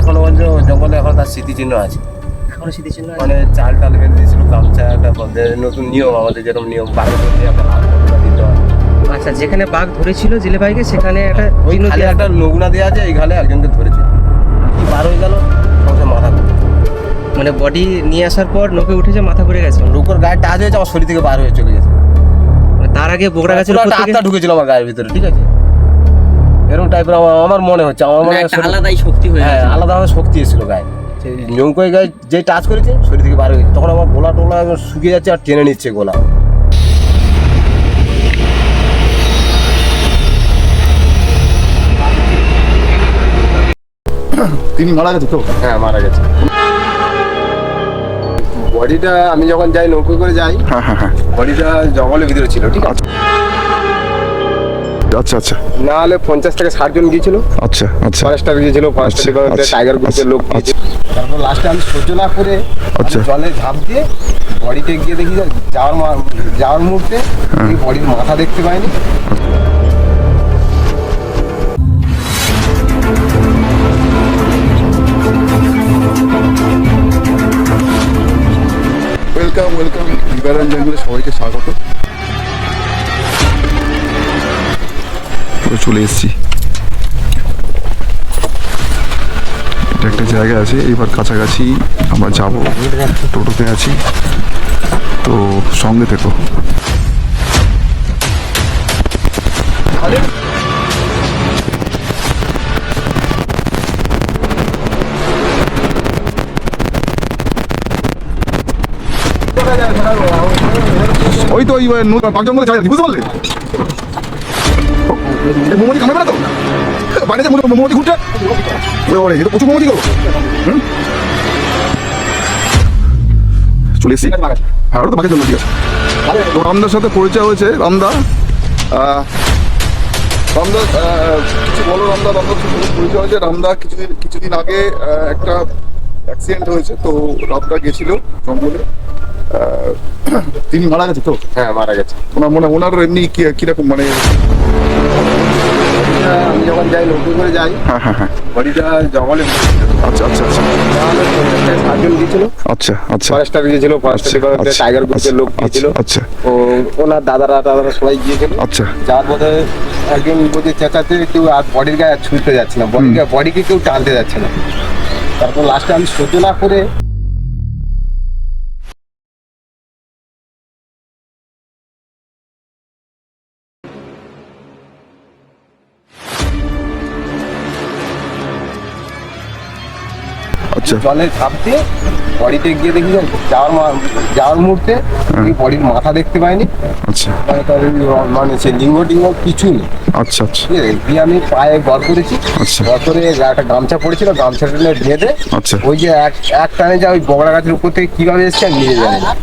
এখনো পর্যন্ত জঙ্গলে এখন তার স্মৃতিচিহ্ন আছে। এখনো স্মৃতিচিহ্ন আছে? মানে চাল টাল বেঁধে দিয়েছিল, গামছা একটা নতুন নিয়ম, আমাদের যেরকম নিয়ম বাঘ ধরতে একটা লাল নগুনা দিতে হয়। আচ্ছা, যেখানে বাঘ ধরেছিল জেলে ভাইকে সেখানে একটা ওই খালে একটা নগুনা দেওয়া আছে, এই খালে একজনকে ধরেছিল, কি বার হয়ে গেল সঙ্গে মাথা ঘুরে। মানে বডি নিয়ে আসার পর নৌকে উঠেছে, মাথা ঘুরে গেছে, লোকের গায়ে টাচ হয়েছে, আমার শরীর থেকে বার হয়ে চলে গেছে। মানে তার আগে বগড়া গাছের উপর থেকে আত্মা ঢুকেছিল আমার গায়ের ভিতরে, ঠিক আছে, এরকম টাইপের আমার মনে হচ্ছে। আমার মনে হয় আলাদাই শক্তি হয়ে হ্যাঁ, আলাদা শক্তি এসেছিল গায়ে। সেই নৌকোয় গায়ে যে টাচ করেছে শরীর থেকে বার হয়ে গেছে, তখন আমার গোলা টোলা শুকিয়ে যাচ্ছে আর টেনে নিচ্ছে গোলা। তিনি মারা গেছে তো? হ্যাঁ, মারা গেছে। বডিটা আমি যখন যাই, নৌকো করে যাই, হ্যাঁ হ্যাঁ হ্যাঁ, বডিটা জঙ্গলের ভিতরে ছিল, ঠিক আছে। আচ্ছা আচ্ছা না হলে 50 থেকে 60 জন গিয়েছিল, আচ্ছা আচ্ছা ফরেস্টার গিয়েছিল, ফরেস্টার ডিপার্টমেন্টের আচ্ছা, টাইগার গ্রুপের লোক গিয়েছিল। তারপর লাস্টে আমি সহ্য না করে আচ্ছা। আমি জলে ঝাঁপ দিয়ে বডিতে গিয়ে দেখি যে যাওয়ার মুহূর্তে বডির মাথা দেখতে পাইনি। ওয়েলকাম ওয়েলকাম বিবারান জঙ্গলে সবাইকে স্বাগত। চলে এসেছি, এটা একটা জায়গা আছে, এবার কাছাকাছি আমরা যাব, টোটোতে আছি, তো সঙ্গে থেকো। ওই তো ওই বাঘ জঙ্গলে যাই, বুঝতে পারলে? মোমোটি কামড়ে না তো বাইরে যে মোমোটি ঘুরছে, এটা প্রচুর মোমোটি করবো। চলে এসছি, হ্যাঁ ওটা তো বাঘের জন্য, ঠিক আছে। তো রামদার সাথে পরিচয় হয়েছে। রামদা কিছু বলো। রামদার পরিচয় হয়েছে। রামদা কিছুদিন আগে একটা অ্যাক্সিডেন্ট হয়েছে, তো রামদা গেছিল জঙ্গলে। তিনি মারা গেছে তো? হ্যাঁ, মারা গেছে। ওনার এমনি কিরকম মানে? আমি যখন যাই, নৌকো করে যাই, হ্যাঁ হ্যাঁ হ্যাঁ, বডিটা জঙ্গলে আচ্ছা আচ্ছা আচ্ছা 60 জন গিয়েছিল, আচ্ছা আচ্ছা ফরেস্টার গিয়েছিল, ফরেস্টার ডিপার্টমেন্টের টাইগার গ্রুপের লোক গিয়েছিল, আচ্ছা ও ওনার দাদারা সবাই গিয়েছিল। আচ্ছা যার পথে একজন বলছে চেঁচাতে, কেউ আর বডির গায়ে ছুঁতে যাচ্ছে না, বডিকে কেউ টানতে যাচ্ছে না। তারপর লাস্টে আমি সহ্য না করে আচ্ছা জলে ঝাঁপ দিয়ে বডিতে গিয়ে দেখি যে যাওয়ার মুহূর্তে বডির মাথা দেখতে পাইনি। আচ্ছা মানে সে লিঙ্গ টিঙ্গ কিছু নেই, আচ্ছা আচ্ছা ঠিক আছে। দিয়ে আমি পায়ে গড় করেছি, আচ্ছা। গড় করে একটা গামছা পড়েছিল, গামছাটা বেঁধে আচ্ছা ওই যে এক টানে যা ওই বগড়া গাছের উপর থেকে কিভাবে এসছে আমি নিজে জানি না।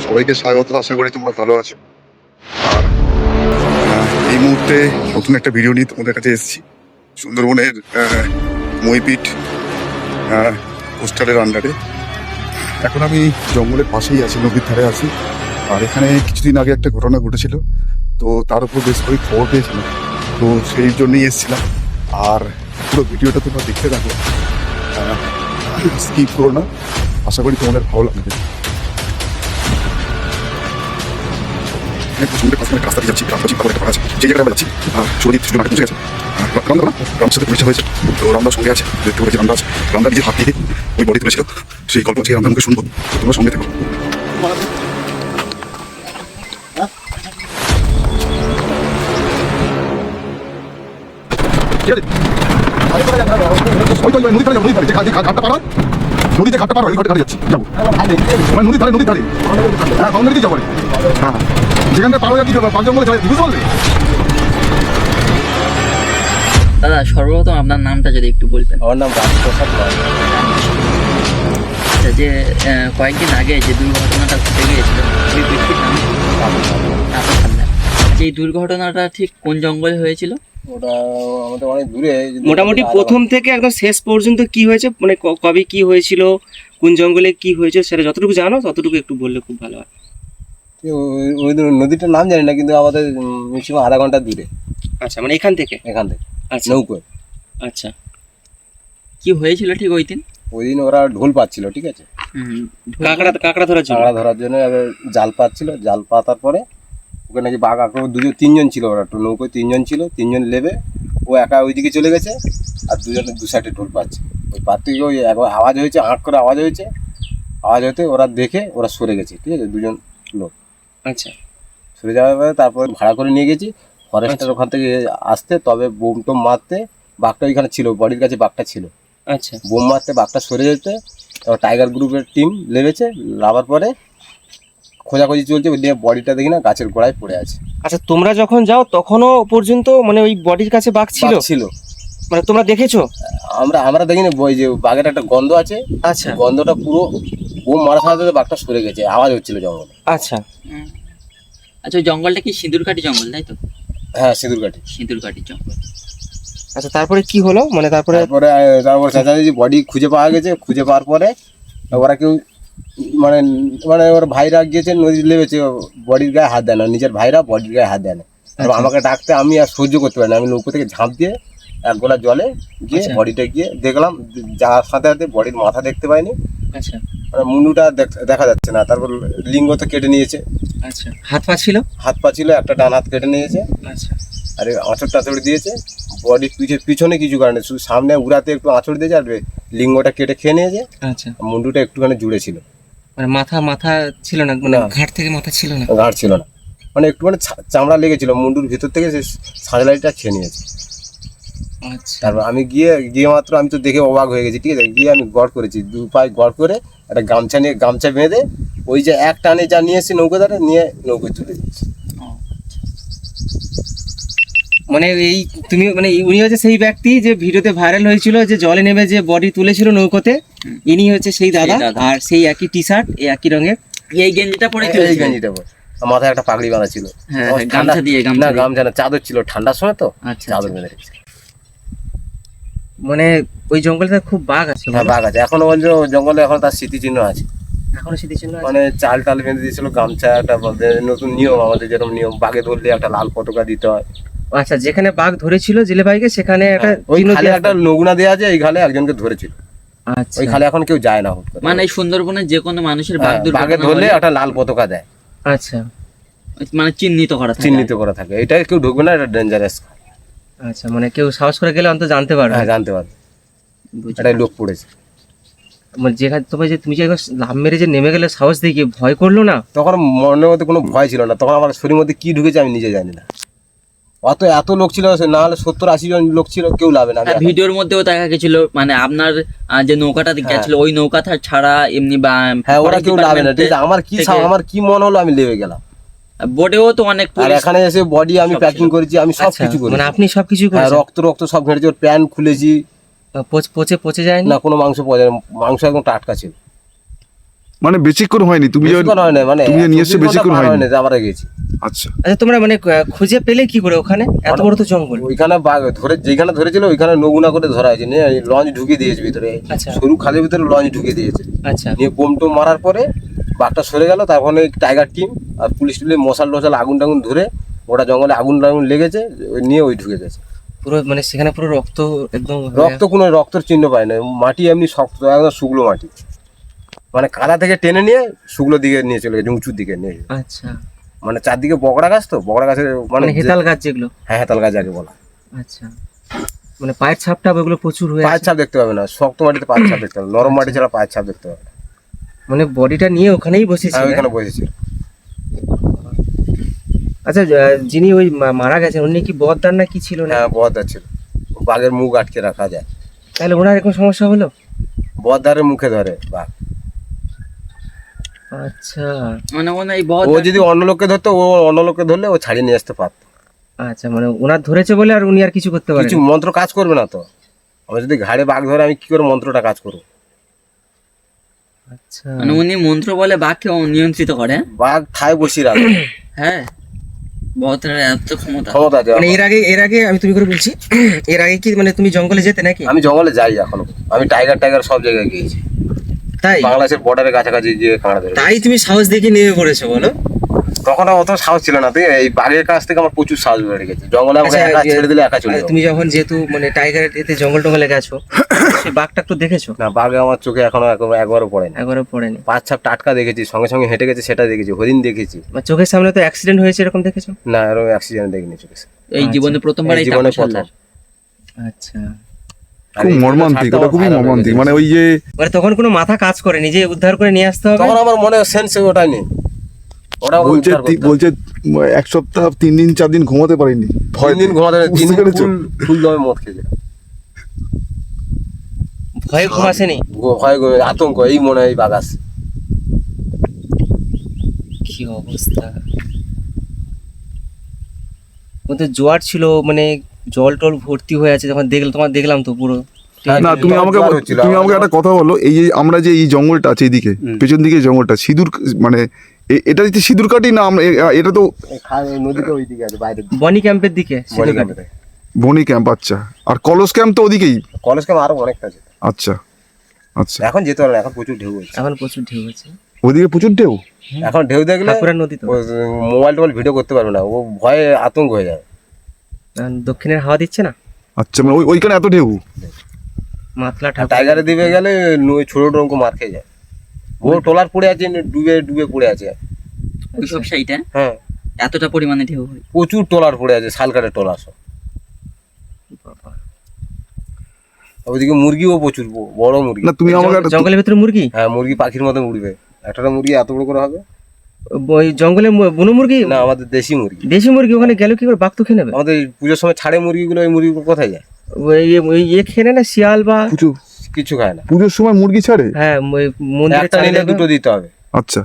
সবাইকে স্বাগত, আশা করি তোমরা ভালো আছো। আর এই মুহূর্তে নতুন একটা ভিডিও নিয়ে তোমাদের কাছে এসেছি। সুন্দরবনের মইপিট পোস্টারের আন্ডারে। এখন আমি জঙ্গলের পাশেই আছি, নদীর ধারে আছি। আর এখানে কিছুদিন আগে একটা ঘটনা ঘটেছিল, তো তার উপর বেশ করে খবর পেয়েছিলাম, তো সেই জন্যই এসেছিলাম। আর পুরো ভিডিওটা তোমরা দেখতে থাকো, স্কিপ করো না, আশা করি তোমাদের ভালো লাগবে। রাস্তা দিয়ে যাচ্ছি, যে জায়গায় আমরা যাচ্ছি সুরজিৎ সুযোগ পৌঁছে গেছে। রামদার সাথে পরিচয় হয়েছে, তো রামদার সঙ্গে আছে, দেখতে পাচ্ছি রামদা আছে। রামদা নিজের হাত দিয়ে ওই বডি তুলেছিল, সেই গল্প আজকে রামদার মুখে শুনবো, তোমরা সঙ্গে থাকো। নদীতে ঘাটটা পার, ওই ঘাটে যাচ্ছি, যাবো নদীর ধারে, হ্যাঁ বাউন্ডারিতে যাবো। হ্যাঁ যেখানটা পারো যাচ্ছি, বাঘ জঙ্গলে যাই, বুঝতে পারলে? দাদা সর্বপ্রথম আপনার নামটা যদি একটু বলতেন। আমার নাম রাজপ্রসাদ পাল। আচ্ছা, যে কয়েকদিন আগে যে দুর্ঘটনাটা ঘটে গিয়েছিল ওই ব্যক্তির নাম বাবু। তাপস হালদার। আচ্ছা, এই দুর্ঘটনাটা ঠিক কোন জঙ্গলে হয়েছিল? ওটা আমাদের অনেক দূরে, মোটামুটি প্রথম থেকে একদম শেষ পর্যন্ত কি হয়েছে, মানে কবে কি হয়েছিল, কোন জঙ্গলে কি হয়েছে, সেটা যতটুকু জানো ততটুকু একটু বললে খুব ভালো হয়। ওই নদীটার নাম জানি না, কিন্তু আমাদের ম্যাক্সিমাম আধা ঘন্টা দূরে আচ্ছা, মানে এখান থেকে। এখান থেকে আচ্ছা নৌকোয়। আচ্ছা। কি হয়েছিল ঠিক ওই দিন? ওই দিন ওরা ঢোল পাচ্ছিল, ঠিক আছে, কাঁকড়া ধরার জন্য। কাঁকড়া ধরার জন্য এবার জাল পাচ্ছিল, জাল পাতার পরে ওখানে নাকি বাঘ আক্রমণ, তিনজন ছিল ওরা, নৌকোয় তিনজন ছিল, তিনজন লেবে ও একা ওইদিকে চলে গেছে, আর দুজনে দু সাইডে ঢোল পাচ্ছে। ওই পার থেকে ওই একবার আওয়াজ হয়েছে, আঁক করে আওয়াজ হয়েছে, আওয়াজ হতে ওরা দেখে ওরা সরে গেছে, ঠিক আছে, দুজন লোক আচ্ছা সরে যাওয়ার পরে তারপর ভাড়া করে নিয়ে গেছি ফরেস্টের ওখান থেকে আসতে, তবে বোম টোম মারতে বাঘটা ওইখানে ছিল, বডির কাছে বাঘটা ছিল, আচ্ছা। বোম মারতে বাঘটা সরে যেতে টাইগার গ্রুপের টিম লেগেছে, লাভার পরে খোঁজাখুঁজি চলছে, দিয়ে বডিটা দেখি না গাছের গোড়ায় পড়ে আছে। আচ্ছা, তোমরা যখন যাও তখনও পর্যন্ত মানে ওই বডির কাছে বাঘ ছিল? বাঘ ছিল, মানে তোমরা দেখেছো? আমরা দেখিনি, ওই যে বাঘের একটা গন্ধ আছে, আচ্ছা গন্ধটা পুরো বোম মারার সাথে সাথে বাঘটা সরে গেছে, আওয়াজ হচ্ছিল জঙ্গলে। আচ্ছা আচ্ছা, ওই জঙ্গলটা কি সিঁদুরকাঠি জঙ্গল, তাই তো? হ্যাঁ, সিঁদুরকাঠি। সিঁদুরকাঠির জঙ্গল। আচ্ছা, তারপরে কি হলো, মানে তারপরে? তারপর চেঁচামেচি, বডি খুঁজে পাওয়া গেছে, খুঁজে পাওয়ার পরে ওরা কেউ মানে মানে ওর ভাইরা গিয়েছে নদী লেবেছে, বডির গায়ে হাত দেয় না, নিজের ভাইরা বডির গায়ে হাত দেয় না। তারপর আমাকে ডাকতে আমি আর সহ্য করতে পারি না, আমি নৌকো থেকে ঝাঁপ দিয়ে এক গোলা জলে গিয়ে আচ্ছা। বডিটা গিয়ে দেখলাম, যাওয়ার সাথে সাথে বডির মাথা দেখতে পাইনি, আচ্ছা মানে মুন্ডুটা দেখা যাচ্ছে না, তারপর লিঙ্গ তো কেটে নিয়েছে, আচ্ছা। হাত পা ছিল? হাত পা ছিল, একটা ডান হাত কেটে নিয়েছে, আচ্ছা আর আঁচড় টাচড় দিয়েছে, বডির পিছনে কিছু কারণে শুধু সামনে উড়াতে একটু আঁচড় দিয়েছে, আর লিঙ্গটা কেটে খেয়ে নিয়েছে, আচ্ছা। মুন্ডুটা একটুখানি জুড়ে ছিল, মানে মাথা ছিল না, মানে না। ঘাট থেকে মাথা ছিল না? ঘাড় ছিল না, মানে একটুখানি চামড়া লেগেছিল, মুন্ডুর ভিতর থেকে সে সাজলাইটা খেয়ে নিয়েছে। আচ্ছা তারপর আমি গিয়ে মাত্র আমি তো দেখে অবাক হয়ে গেছি, ঠিক আছে, গিয়ে আমি গড় করেছি, দু পায়ে গড় করে একটা গামছা বেঁধে ওই যে এক টানে যা নিয়ে এসেছি নৌকোদারে নিয়ে নৌকোয় তুলে দিয়েছি। মানে এই তুমি মানে উনি হচ্ছে সেই ব্যক্তি যে ভিডিওতে ভাইরাল হয়েছিল, যে জলে নেমে যে বডি তুলেছিল নৌকোতে, ইনি হচ্ছে সেই দাদা, আর সেই একই টি শার্ট, এই একই রঙের এই গেঞ্জিটা পরে এই গেঞ্জিটা পরে মাথায় একটা পাগড়ি বাঁধা ছিল, হ্যাঁ, ঠান্ডা- গামছা দিয়ে, না গামছা না, চাদর ছিল, ঠান্ডার সময় তো আচ্ছা, চাদর আচ্ছা। বেঁধে রেখেছে। মানে ওই জঙ্গলটা খুব বাঘ আছে? হ্যাঁ, বাঘ আছে এখনো, বলছে জঙ্গলে এখন তার স্মৃতিচিহ্ন আছে, এখনো স্মৃতিচিহ্ন আছে? মানে চাল টাল বেঁধে দিয়েছিল, গামছা একটা নতুন নিয়ম, আমাদের যেরকম নিয়ম, বাঘে ধরলে একটা লাল পতাকা দিতে হয়। আচ্ছা, যেখানে বাঘ ধরেছিল জেলে ভাইকে সেখানে একটা ওই চিহ্ন খালে দেয়া একটা নগুনা দেওয়া আছে, এই খালে একজনকে ধরেছিল, আচ্ছা ওই খালে এখন কেউ যায় না হুট করে। মানে এই সুন্দরবনে যে কোনো মানুষের বাঘ হ্যাঁ, বাঘে দুর্ঘটনা ধরলে হলে একটা লাল পতাকা দেয়, আচ্ছা মানে চিহ্নিত করা থাকে। চিহ্নিত করা থাকে, এটা কেউ ঢুকবে না, এটা ডেঞ্জারাস। আচ্ছা, মানে কেউ সাহস করে গেলে অন্তত জানতে পারবে। হ্যাঁ, জানতে পারবে বুঝলাম। এটাই লোক পড়েছে। মানে যেখানে তুমি যে একবার লাভ মেরে যে নেমে গেলে, সাহস দেখিয়ে ভয় করলো না? তখন মনের মধ্যে কোনো ভয় ছিল না, তখন আমার শরীরের মধ্যে কি ঢুকেছে আমি নিজে জানি না, এত লোক ছিল, না হলে 70-80 জন লোক ছিল, কেউ লাভে না। হ্যাঁ, ভিডিওর মধ্যেও দেখা গেছিল, মানে আপনার যে নৌকাটা গেছিল ওই নৌকা ছাড়া এমনি বা হ্যাঁ, ওরা কেউ লাভে না, ঠিক আছে, আমার কি মন হলো আমি লেবে গেলাম, বোর্ডেও তো অনেক আর পুলিশ। এখানে এসে বডি আমি প্যাকিং করেছি, আমি সব আচ্ছা, কিছু করেছি, মানে আপনি সবকিছু হ্যাঁ, করেছেন? রক্ত সব ঘেটেছি, ওর প্যান খুলেছি, পচে যায়নি? না কোনো মাংস পাওয়া যায় না, মাংস একদম টাটকা ছিল, মানে বেশিক্ষণ হয়নি তুমি যে বেশিক্ষণ হয় না, মানে তুমি যে নিয়ে এসছো 24 ঘন্টা বেশিক্ষণ পার হয়নি? হয় না, আমরা গেছি। আচ্ছা আচ্ছা, তোমরা মানে খুঁজে পেলে কি করে ওখানে? এত বড় তো জঙ্গল। ওইখানে যেখানে ধরেছিল ওইখানে নগুনা করে ধরা হয়েছে, নিয়ে লঞ্চ ঢুকিয়ে দিয়েছে ভিতরে, আচ্ছা সরু খালের ভিতরে লঞ্চ ঢুকিয়ে দিয়েছে, আচ্ছা নিয়ে বোম টোম মারার পরে বাঘটা সরে গেল, তারপরে টাইগার টিম আর পুলিশ টুলিশ মশাল টশাল আগুন টাগুন ধরে ওটা জঙ্গলে আগুন টাগুন লেগেছে, নিয়ে ওই ঢুকে গেছে। পুরো মানে সেখানে পুরো রক্ত একদম রক্তের চিহ্ন পায় না, মাটি এমনি শক্ত, একদম শুকনো মাটি, মানে কাদা থেকে টেনে নিয়ে শুকনো দিকে নিয়ে চলে গেছে, উঁচুর দিকে নিয়ে গেছে। আচ্ছা, মানে চারদিকে বকড়া গাছ, তো বকড়া গাছের মানে হেতাল গাছ যেগুলো? হ্যাঁ, হেতাল গাছ যাকে বলা। আচ্ছা, মানে পায়ের ছাপটা ওগুলো প্রচুর হয়ে পায়ের আছে? ছাপ দেখতে পাবে না, শক্ত মাটিতে পায়ের ছাপ দেখতে পাবে, নরম মাটি ছাড়া পায়ের ছাপ দেখতে পাবে না। মানে বডিটা নিয়ে ওখানেই বসেছিল? হ্যাঁ, ওইখানে বসেছিল। আচ্ছা, যিনি ওই মারা গেছেন উনি কি বদদার না কি ছিল না? হ্যাঁ, বদদার ছিল, বাঘের মুখ আটকে রাখা যায়, তাহলে ওনার এরকম সমস্যা হলো? বদদারের মুখে ধরে বাঘ। আচ্ছা, মানে এই ও যদি অন্য লোককে ধরতো, ও অন্য লোককে ধরলে ও ছাড়িয়ে নিয়ে আসতে পারতো, আচ্ছা, মানে ওনার ধরেছে বলে আর উনি আর কিছু করতে পারেন কিছু মন্ত্র কাজ করবে না তো। আমার যদি ঘাড়ে বাঘ ধরে আমি কি করে মন্ত্রটা কাজ করবো? আচ্ছা, মানে উনি মন্ত্র বলে বাঘকে নিয়ন্ত্রিত করে। বাঘ ঠায় বসিয়ে রাখবে। হ্যাঁ, বহতের এত ক্ষমতা। ক্ষমতা আছে মানে আমার। এর আগে আমি তুমি করে বলছি, এর আগে কি মানে তুমি জঙ্গলে যেতে নাকি? আমি জঙ্গলে যাই এখনো, আমি টাইগার সব জায়গায় গিয়েছি, তাই বাংলাদেশের বর্ডারের কাছাকাছি গিয়ে কাঁড়া ধরে। তাই তুমি সাহস দেখে নেমে পড়েছো বলো? তখন আর অত সাহস ছিল না, তুই এই বাঘের কাছ থেকে আমার প্রচুর সাহস বেড়ে গেছে। জঙ্গলে আমাকে আচ্ছা, একা ছেড়ে দিলে একা চলে যাবো। তুমি যখন যেহেতু মানে টাইগারের এতে জঙ্গল টঙ্গলে গেছো, সেই বাঘটা একটু দেখেছো? না, বাঘে আমার চোখে এখনো একবারও পড়েনি। একবারও পড়েনি? পাঁচ ছাপ টাটকা দেখেছি, সঙ্গে সঙ্গে হেঁটে গেছে সেটা দেখেছি, হরিণ দেখেছি। বা চোখের সামনে তো অ্যাক্সিডেন্ট হয়েছে এরকম দেখেছো? না, এরকম অ্যাক্সিডেন্ট দেখিনি চোখে। এই জীবনে প্রথমবার এই এই জীবনে তাপস প্রথম। হালদার। আচ্ছা, আর খুব এই মর্মান্তিক, ছাড়টা ওটা খুবই viral হয়ে মর্মান্তিক। গেছে। মানে ওই যে মানে তখন কোনো মাথা কাজ করেনি যে উদ্ধার করে নিয়ে আসতে হবে? তখন আমার মনে সেন্স ওটাই নেই, ওটা আমাকে বলছে উদ্ধার করতে হবে। বলছে 1 সপ্তাহ 3 দিন 4 দিন ঘুমাতে পারিনি, 3 দিন ঘুমাতে পারি, 3 বুঝতে দিন পেরেছো? ফুল দমে মদ খেয়েছে। ভয়ে ঘুম আসেনি? ভয় আতঙ্ক, এই মনে হয় এই বাঘ আসছে। কি অবস্থা! ওদের জোয়ার ছিল, মানে জল টল ভর্তি হয়ে আছে যখন দেখলাম তো পুরো। হ্যাঁ, না, তুমি আমাকে জোয়ার হচ্ছিল, আমাকে একটা কথা বলো, এই যে আমরা যে এই জঙ্গলটা আছে এইদিকে পেছন দিকে জঙ্গলটা সিঁদুর, মানে এটা হচ্ছে সিঁদুর কাটি না এটা তো নদীটা ওই দিকে আছে, বাইরের দিকে। বনি ক্যাম্পের দিকে সিধুঘাটি। বনি ক্যাম্প। আচ্ছা, আর কলস ক্যাম্প তো ওদিকেই? কলেজ ক্যাম্প আরো অনেকটা আছে। আচ্ছা আচ্ছা, এখন যেতে পারে না, এখন প্রচুর ঢেউ হচ্ছে। এখন প্রচুর ঢেউ আছে, ওদিকে প্রচুর ঢেউ। এখন ঢেউ দেখলে ঠাকুরের নদী তো। মোবাইল টোবাইল ভিডিও করতে পারবে না, ও ভয়ে আতঙ্ক হয়ে যাবে। আর দক্ষিণের হাওয়া দিচ্ছে না, আচ্ছা, মানে ওইখানে এত ঢেউ। মাতলা আর ঠাকুর। টাইগারে দিবে গেলে ছোট নৌকো মার খেয়ে যায়। ও ট্রলার পড়ে আছে, ডুবে পড়ে আছে। ওই সব সাইডে হ্যাঁ, এতটা পরিমাণে ঢেউ হয়। প্রচুর ট্রলার পড়ে আছে, শালকাটের ট্রলার সব। ওইদিকে মুরগিও প্রচুর, বড় মুরগি। না, তুমি আমাকে জঙ্গলের ভিতরে মুরগি? হ্যাঁ, মুরগি পাখির মতো উড়বে। একটা মুরগি এত বড় করে হবে ওই জঙ্গলে বুনো মুরগি? না, আমাদের দেশি মুরগি। দেশি মুরগি ওখানে গেল কি করে? বাঘ তো খেয়ে নেবে। আমাদের এই পুজোর সময় ছাড়ে মুরগিগুলো, ওই মুরগিগুলো কোথায় যায়? ওই খেয়ে নেয় না, শিয়াল বা? কিছু খায় না। পুজোর সময় মুরগি ছাড়ে? হ্যাঁ, ওই মন্দিরে একটা নিলে দুটো দিতে হবে। আচ্ছা,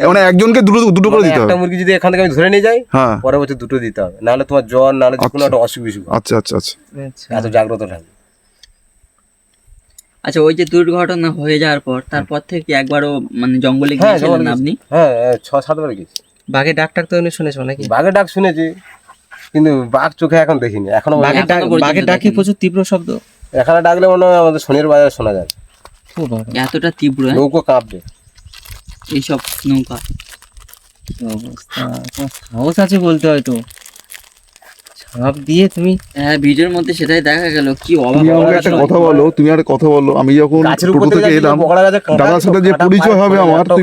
মানে একজনকে দুটো করে মানে দিতে একটা হবে? মুরগি যদি এখান থেকে আমি ধরে নিয়ে যাই, হ্যাঁ, পরের বছর দুটো দিতে হবে, নাহলে তোমার জ্বর, নাহলে যে কোনো আচ্ছা। একটা অসুখ বিসুখ হবে। আচ্ছা আচ্ছা আচ্ছা। আচ্ছা। এত জাগ্রত থাকবে। আচ্ছা, ওই যে দুর্ঘটনা হয়ে যাওয়ার পর তারপর থেকে কি একবারও মানে জঙ্গলে হ্যাঁ, গিয়েছিলেন জঙ্গলে আপনি? হ্যাঁ, 6-7 বার গেছি। বাঘের ডাকটাক তো এমনি শুনেছো নাকি? বাঘের ডাক শুনেছি, কিন্তু বাঘ চোখে এখন দেখিনি এখনো। বাঘের ডাকি প্রচুর তীব্র শব্দ। এখানে ডাকলে মনে হয় আমাদের শনির বাজারে শোনা যায়। ও বাবা, এতটা তীব্র হ্যাঁ? নৌকো কাঁপবে। এইসব নৌকা। কি অবস্থা! তোমার সাহস আছে বলতে হয়তো, ঝাঁপ দিয়ে তুমি। হ্যাঁ, ভিডিওর মধ্যে সেটাই দেখা গেল। কি অবাক তুমি আমাকে অবাক একটা লাগলো। কথা বলো, আমি যখন গাছের উপর টোটো থেকে থেকে যাচ্ছি, এলাম, বকড়া গাছে কাঁটা দাদার সাথে ছিল, যে কাঁটা পরিচয় পায়ে হবে পড়ে, আমার, একটাও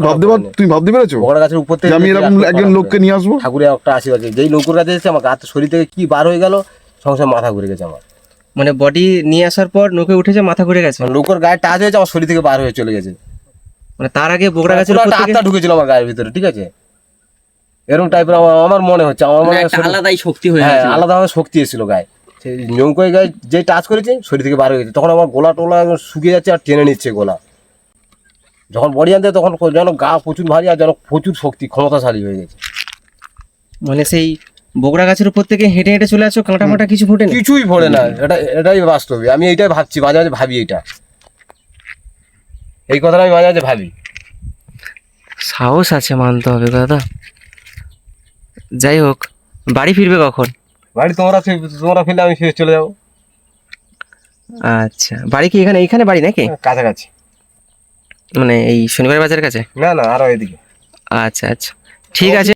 তুমি ভাবতে পেরেছো বকড়া গাছের উপর থেকে যে আমি যেতে এরকম একটাও একজন কাঁটা লোককে পড়ে। নিয়ে আসবো? ঠাকুরের একটা আশীর্বাদ আছে। যেই নৌকোর কাছে এসেছে আমার গা শরীর থেকে কি বার হয়ে গেল, সঙ্গে সঙ্গে মাথা ঘুরে গেছে আমার। মানে বডি নিয়ে আসার পর নৌকে উঠেছে, মাথা ঘুরে গেছে। নৌকোর গায়ে টাচ হয়েছে, আমার শরীর থেকে বার হয়ে চলে গেছে। মানে তার আগে বগড়া গাছের পুরো উপর একটা থেকে আত্মা ঢুকেছিল আমার গায়ের ভিতরে, ঠিক আছে? এরকম টাইপের আমার মনে হচ্ছে, আমার মনে মানে হয় একটা আলাদাই শক্তি হয়ে হ্যাঁ, গেছে। আলাদাভাবে শক্তি এসেছিল গায়ে। সেই নৌকোয় গায়ে যে টাচ করেছে, শরীর থেকে বার হয়ে গেছে। তখন আমার গোলা টোলা একদম শুকিয়ে যাচ্ছে আর টেনে নিচ্ছে গলা। যখন বডি আনতে তখন যেন গা প্রচুর ভারী আর যেন প্রচুর শক্তি, ক্ষমতাশালী হয়ে গেছে। মানে সেই বগড়া গাছের উপর থেকে হেঁটে হেঁটে চলে আসো, কাঁটা ফাঁটা কিছু ফোটেনি? কিছুই পড়ে না, এটাই বাস্তব। আমি এইটাই ভাবছি, মাঝে মাঝে ভাবি এইটা, এই কথাটা আমি মাঝে মাঝে ভাবি। সাহস আছে মানতে হবে দাদা। যাই হোক, বাড়ি ফিরবে কখন? বাড়ি তোমরা ফিরলে আমি ফিরে চলে যাবো। আচ্ছা, বাড়ি কি এইখানে বাড়ি নাকি? কাছাকাছি। মানে এই শনিবার বাজারের কাছে? না, আরো এদিকে। আচ্ছা আচ্ছা, ঠিক আছে।